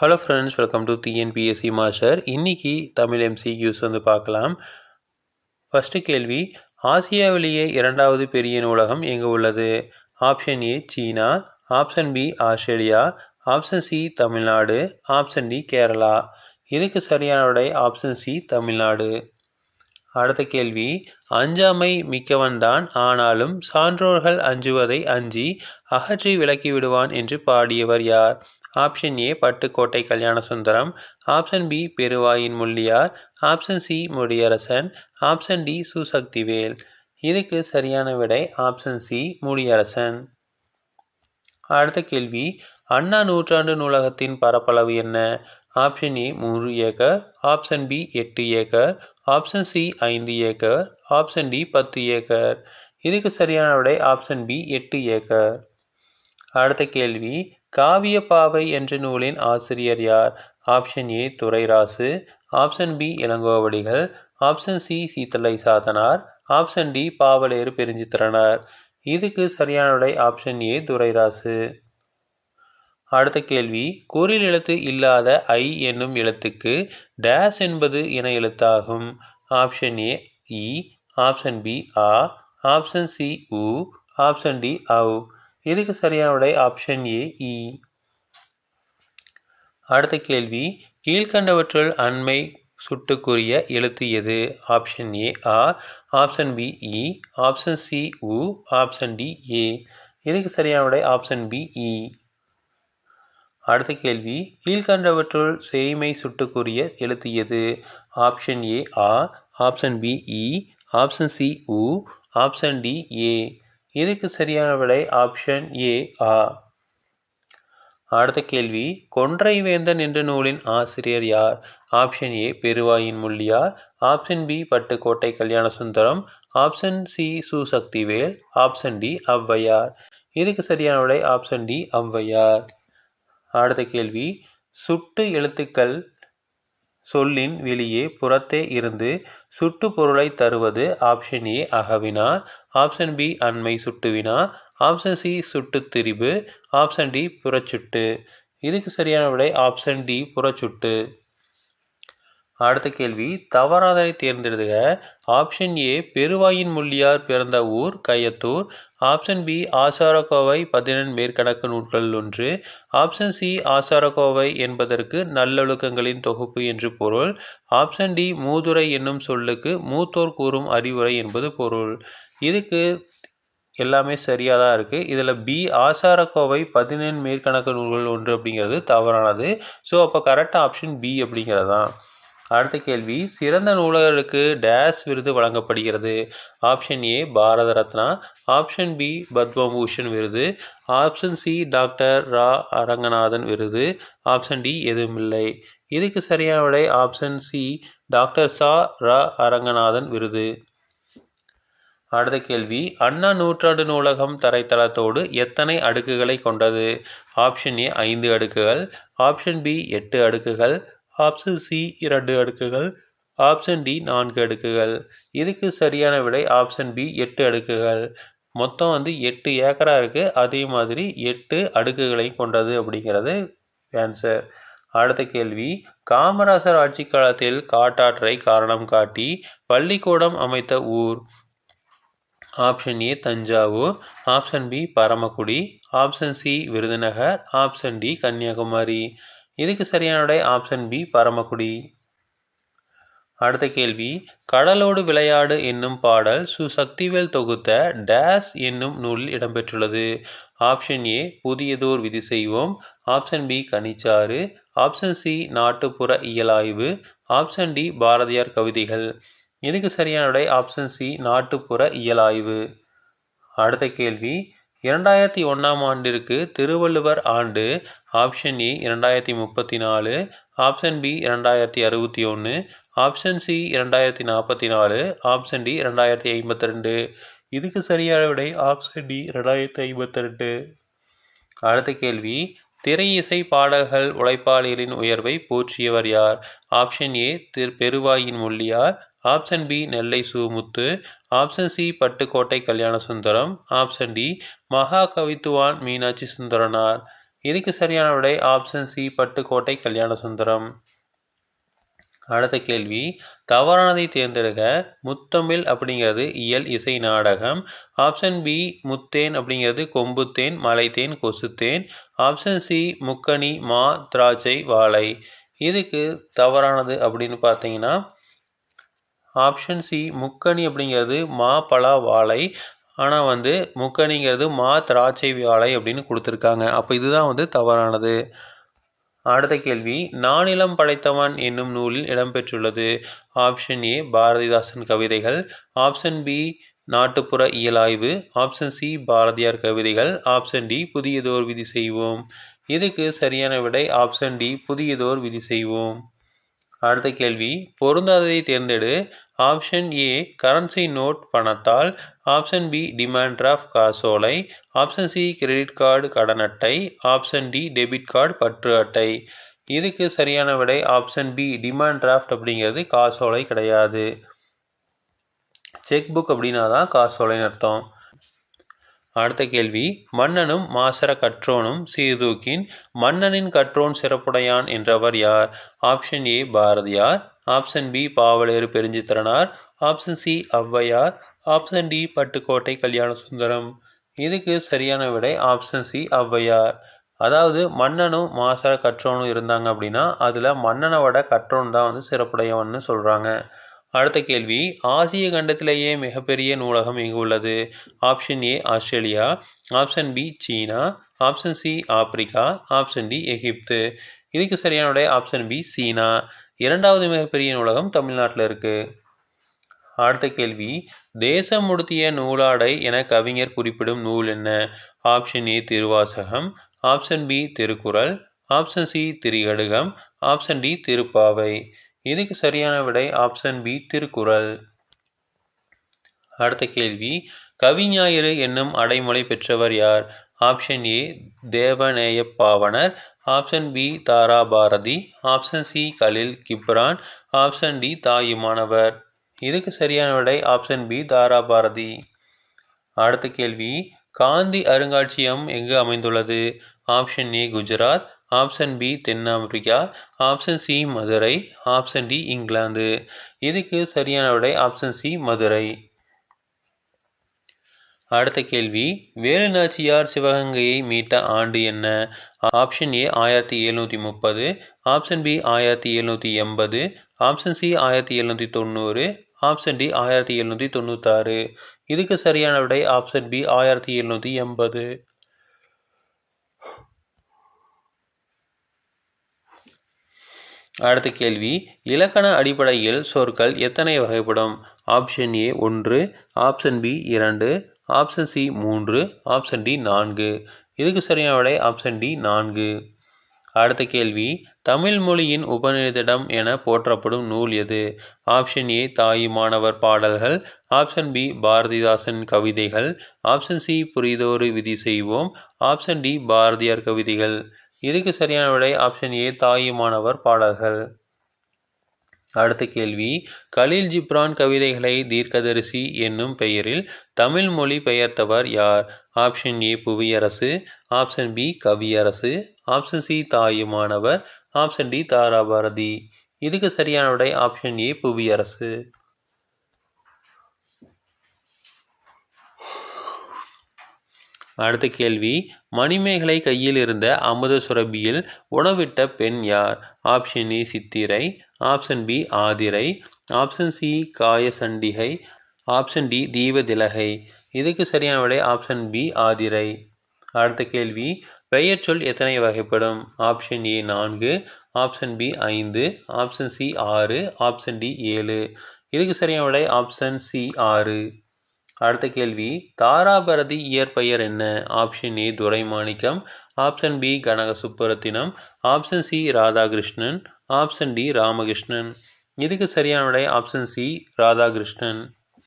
Hello friends, welcome to TNPSC master. இன்னைக்கு Tamil MCQs பார்க்கலாம். First கேள்வி, ஆசியாவிலேயே இரண்டாவது பெரிய நூலகம் எங்கே உள்ளது? Option A China, option B Australia, option C Tamil Nadu, option D Kerala. இதுக்கு சரியான விடை ஆப்ஷன் சி தமிழ்நாடு. அடுத்த கேள்வி, அஞ்சாமை மிக்கவன்தான், ஆனாலும் சான்றோர்கள் அஞ்சுவதை அஞ்சி அகற்றி விலக்கி விடுவான் என்று பாடியவர் யார்? Option A Pattukkottai Kalyanasundaram, option B Peruvayin Mulliyar, option C Mudiyarasan, option D Susakthivel. இதுக்கு சரியான விடை ஆப்ஷன் சி முடியரசன். அடுத்த கேள்வி, அண்ணா நூற்றாண்டு நூலகத்தின் பரப்பளவு என்ன? Option A 3 acre, option B 8 acre, option C 5 acre, option D 10 acre. இதுக்கு சரியான விடை ஆப்ஷன் பி 8 ஏக்கர். அடுத்த கேள்வி, காவியப்பாவை என்ற நூலின் ஆசிரியர் யார்? Option A Durairasu, option B Ilangovadigal, option C Seethalai Sathanar, option D Pavalareru Perunchithiranar. இதுக்கு சரியான விடை ஆப்ஷன் ஏ துரைராசு. அடுத்த கேள்வி, குறில் எழுத்து இல்லாத ஐ என்னும் எழுத்துக்கு டேஸ் என்பது இன எழுத்தாகும். ஆப்ஷன் ஏ இ, ஆப்ஷன் பி ஆ, ஆப்ஷன் சி உ, ஆப்ஷன் டி அவ். இதுக்கு சரியான விடை ஆப்ஷன் ஏ இ. அடுத்த கேள்வி, கீழ்கண்டவற்றுள் அண்மை சுட்டுக்குரிய எழுத்து எது? ஆப்ஷன் ஏ ஆ, ஆப்ஷன் பி இ, ஆப்ஷன் சி உ, ஆப்ஷன் டி ஏ. இதுக்கு சரியான விடை ஆப்ஷன் பி இ. அடுத்த கேள்வி, கீழ்கண்டவற்றுள் சேய்மை சுட்டுக்குரிய எழுத்து எது? ஆப்ஷன் ஏ ஆ, ஆப்ஷன் பி இ, ஆப்ஷன் சி உ, ஆப்ஷன் டி ஏ. இதுக்கு சரியான விடை ஆப்ஷன் ஏ ஆ. அடுத்த கேள்வி, கொன்றை வேந்தன் என்ற நூலின் ஆசிரியர் யார்? Option A Peruvayin Mulliyar, option B Pattukkottai Kalyanasundaram, option C Susakthivel, option D Avvaiyar. இதுக்கு சரியான விடை ஆப்ஷன் டி ஔவையார். அடுத்த கேள்வி, சுட்டு எழுத்துக்கள் சொல்லின் வெளியே புறத்தே இருந்து சுட்டு பொருளை தருவது ஆப்ஷன் ஏ அகவினா, ஆப்ஷன் பி அண்மை சுட்டுவினா, ஆப்ஷன் சி சுட்டு திரிபு, ஆப்ஷன் டி புறச்சுட்டு. இதுக்கு சரியான விடை ஆப்ஷன் டி புறச்சுட்டு. அடுத்த கேள்வி, தவறானதை தேர்ந்தெடுக. ஆப்ஷன் ஏ பெருவாயின் முள்ளியார் பிறந்த ஊர் கயத்தூர், ஆப்ஷன் பி ஆசாரக்கோவை 14 மேற்கணக்கு நூல்களில் ஒன்று, ஆப்ஷன் சி ஆசாரக்கோவை என்பதற்கு நல்லொழுக்கங்களின் தொகுப்பு என்று பொருள், ஆப்ஷன் டி மூதுரை என்னும் சொல்லுக்கு மூத்தோர் கூறும் அறிவுரை என்பது பொருள். இதுக்கு எல்லாமே சரியாக தான் இருக்குது. இதில் பி ஆசாரக்கோவை 14 மேற்கணக்கு நூல்கள் ஒன்று அப்படிங்கிறது தவறானது. ஸோ அப்போ கரெக்டாக ஆப்ஷன் பி அப்படிங்கிறது தான். அடுத்த கேள்வி, சிறந்த நூலகருக்கு டேஸ் விருது வழங்கப்படுகிறது? Option A Bharat Ratna, option B Padma Bhushan விருது, option C doctor Ra Aranganathan விருது, ஆப்ஷன் டி எதுவுமில்லை. இதுக்கு சரியான விடை ஆப்ஷன் சி டாக்டர் சா ரா அரங்கநாதன் விருது. அடுத்த கேள்வி, அண்ணா நூற்றாண்டு நூலகம் தரைத்தளத்தோடு எத்தனை அடுக்குகளை கொண்டது? ஆப்ஷன் ஏ 5 அடுக்குகள், ஆப்ஷன் பி 8 அடுக்குகள், ஆப்ஷன் சி 2 அடுக்குகள், ஆப்ஷன் டி 4 அடுக்குகள். இதுக்கு சரியான விடை ஆப்ஷன் பி 8 அடுக்குகள். மொத்தம் 8 ஏக்கரா இருக்குது. அதே மாதிரி 8 அடுக்குகளை கொண்டது அப்படிங்கிறது ஆன்சர். அடுத்த கேள்வி, காமராசர் ஆட்சி காலத்தில் காட்டாற்றை காரணம் காட்டி பள்ளிக்கூடம் அமைத்த ஊர்? Option A Thanjavur, option B Paramakudi, option C Virudhunagar, option D Kanyakumari. இதுக்கு சரியான விடை ஆப்ஷன் பி பரமக்குடி. அடுத்த கேள்வி, கடலோடு விளையாடு என்னும் பாடல் சுசக்திவேல் தொகுத்த டேஸ் என்னும் நூலில் இடம்பெற்றுள்ளது? ஆப்ஷன் ஏ புதியதோர் விதி செய்வோம், ஆப்ஷன் பி கனிச்சாறு, ஆப்ஷன் சி நாட்டுப்புற இயலாய்வு, ஆப்ஷன் டி பாரதியார் கவிதைகள். இதுக்கு சரியான விடை ஆப்ஷன் சி நாட்டுப்புற இயலாய்வு. அடுத்த கேள்வி, 2001ஆம் ஆண்டிற்கு திருவள்ளுவர் ஆண்டு? Option A 2034, option B 2061, option C 2044, option D 2052. இதுக்கு சரியான விடை ஆப்ஷன் டி 2052. அடுத்த கேள்வி, திரை இசை பாடல்கள் உழைப்பாளிகளின் உயர்வை போற்றியவர் யார்? Option A Peruvayin Mulliyar, option B Nellai Sumuthu, option C Pattukkottai Kalyanasundaram, option D மகா கவித்துவான் மீனாட்சி சுந்தரனார். இதுக்கு சரியான விடை ஆப்ஷன் சி பட்டுக்கோட்டை கல்யாணசுந்தரம். அடுத்த கேள்வி, தவறானதை தேர்ந்தெடுக்க. முத்தமிழ் அப்படிங்கிறது இயல் இசை நாடகம். ஆப்ஷன் பி முத்தேன் அப்படிங்கிறது கொம்புத்தேன் மலைத்தேன் கொசுத்தேன். ஆப்ஷன் சி முக்கணி மா திராட்சை வாழை. இதுக்கு தவறானது அப்படின்னு பார்த்தீங்கன்னா ஆப்ஷன் சி முக்கணி அப்படிங்கிறது மா பலா வாழை. ஆனால் முக்கணிங்கிறது மா திராட்சை வாழை அப்படின்னு கொடுத்துருக்காங்க. அப்போ இதுதான் தவறானது. அடுத்த கேள்வி, நானிலம் படைத்தவன் என்னும் நூலில் இடம்பெற்றுள்ளது. ஆப்ஷன் ஏ பாரதிதாசன் கவிதைகள். ஆப்ஷன் பி நாட்டுப்புற இயலாய்வு. ஆப்ஷன் சி பாரதியார் கவிதைகள். ஆப்ஷன் டி புதியதோர் விதி செய்வோம். இதுக்கு சரியான விடை ஆப்ஷன் டி புதியதோர் விதி செய்வோம். அடுத்த கேள்வி, பொருந்தாததை தேர்ந்தெடு. ஆப்ஷன் ஏ கரன்சி நோட் பணத்தால். ஆப்ஷன் பி டிமாண்ட் டிராஃப்ட் காசோலை. ஆப்ஷன் சி கிரெடிட் கார்டு கடன் அட்டை. ஆப்ஷன் டி டெபிட் கார்டு பற்று அட்டை. இதுக்கு சரியான விடை ஆப்ஷன் பி டிமாண்ட் டிராஃப்ட் அப்படிங்கிறது காசோலை கிடையாது. செக் புக் அப்படின்னா தான் காசோலைன்னு அர்த்தம். அடுத்த கேள்வி, மன்னனும் மாசற கற்றோனும் சீர்தூக்கின் மன்னனின் கற்றோன் சிறப்புடையான் என்றவர் யார்? Option A Bharathiyar. Option B Pavaleru Perunchithiranar. Option C Avvaiyar. Option D Pattukkottai Kalyanasundaram. இதுக்கு சரியான விடை ஆப்ஷன் சி ஔவையார். அதாவது மன்னனும் மாசற கற்றோனும் இருந்தாங்க அப்படின்னா அதில் மன்னனை விட கற்றோன் தான் சிறப்புடையவன்னு சொல்கிறாங்க. அடுத்த கேள்வி, ஆசிய கண்டத்திலேயே மிகப்பெரிய நூலகம் எங்கு உள்ளது? ஆப்ஷன் ஏ ஆஸ்திரேலியா. ஆப்ஷன் பி சீனா. ஆப்ஷன் சி ஆப்பிரிக்கா. ஆப்ஷன் டி எகிப்து. இதுக்கு சரியான விடை ஆப்ஷன் பி சீனா. இரண்டாவது மிகப்பெரிய நூலகம் தமிழ்நாட்டில் இருக்கு. அடுத்த கேள்வி, தேசம் உடுத்திய நூலாடை என கவிஞர் குறிப்பிடும் நூல் என்ன? Option A Thiruvasagam. Option B Thirukkural. Option C Thirikadugam. Option D Thiruppavai. இதுக்கு சரியான விடை ஆப்ஷன் பி திருக்குறள். அடுத்த கேள்வி, கவிஞாயிறு என்னும் அடைமொழி பெற்றவர் யார்? Option A Devaneyapavanar. Option B Tarabharathi. Option C Khalil Gibran. Option D Thayumanavar. இதுக்கு சரியான விடை ஆப்ஷன் பி தாராபாரதி. அடுத்த கேள்வி, காந்தி அருங்காட்சியகம் எங்கு அமைந்துள்ளது? Option A Gujarat. Option B தென்னாப்பிரிக்கா. Option C Madurai. Option D இங்கிலாந்து. இதுக்கு சரியான விடை ஆப்ஷன் சி மதுரை. அடுத்த கேள்வி, வேலுநாச்சியார் சிவகங்கையை மீட்ட ஆண்டு என்ன? Option A 1730. Option B 1780. Option C 1790. Option D 1796. இதுக்கு சரியான விடை ஆப்ஷன் பி 1780. அடுத்த கேள்வி, இலக்கண அடிப்படையில் சொற்கள் எத்தனை வகைப்படும்? Option A 1. Option B 2. Option C 3. Option D 4. இதுக்கு சரியான விடை ஆப்ஷன் டி 4. அடுத்த கேள்வி, தமிழ் மொழியின் உபநிடதம் என போற்றப்படும் நூல் எது? ஆப்ஷன் ஏ தாயுமானவர் பாடல்கள். ஆப்ஷன் பி பாரதிதாசன் கவிதைகள். ஆப்ஷன் சி புரிதோறு விதி செய்வோம். ஆப்ஷன் டி பாரதியார் கவிதைகள். இதுக்கு சரியான விடை ஆப்ஷன் ஏ தாயுமானவர் பாடல்கள். அடுத்த கேள்வி, கலில் ஜிப்ரான் கவிதைகளை தீர்க்கதரிசி என்னும் பெயரில் தமிழ் மொழி பெயர்த்தவர் யார்? Option A Puviyarasu. Option B Kaviyarasu. Option C Thayumanavar. Option D Tharabharathi. இதுக்கு சரியான விடை ஆப்ஷன் ஏ புவியரசு. அடுத்த கேள்வி, மணிமேகலை கையில் இருந்த அமுத சுரபியில் உணவிட்ட பெண் யார்? Option A Chithirai. Option B Aadhirai. Option C Kayasandigai. Option D Deepathilagai. இதுக்கு சரியான விடை ஆப்ஷன் பி ஆதிரை. அடுத்த கேள்வி, பெயர் சொல் எத்தனை வகைப்படும்? Option A 4. Option B 5. Option C 6. Option D 7. இதுக்கு சரியான விடை ஆப்ஷன் சி 6. அடுத்த கேள்வி, தாராபாரதி இயற்பெயர் என்ன? Option A Duraimanickam. Option B Kanaka Subburathinam. Option C Radhakrishnan. Option D Ramakrishnan. இதுக்கு சரியான விடை ஆப்ஷன் சி ராதாகிருஷ்ணன்.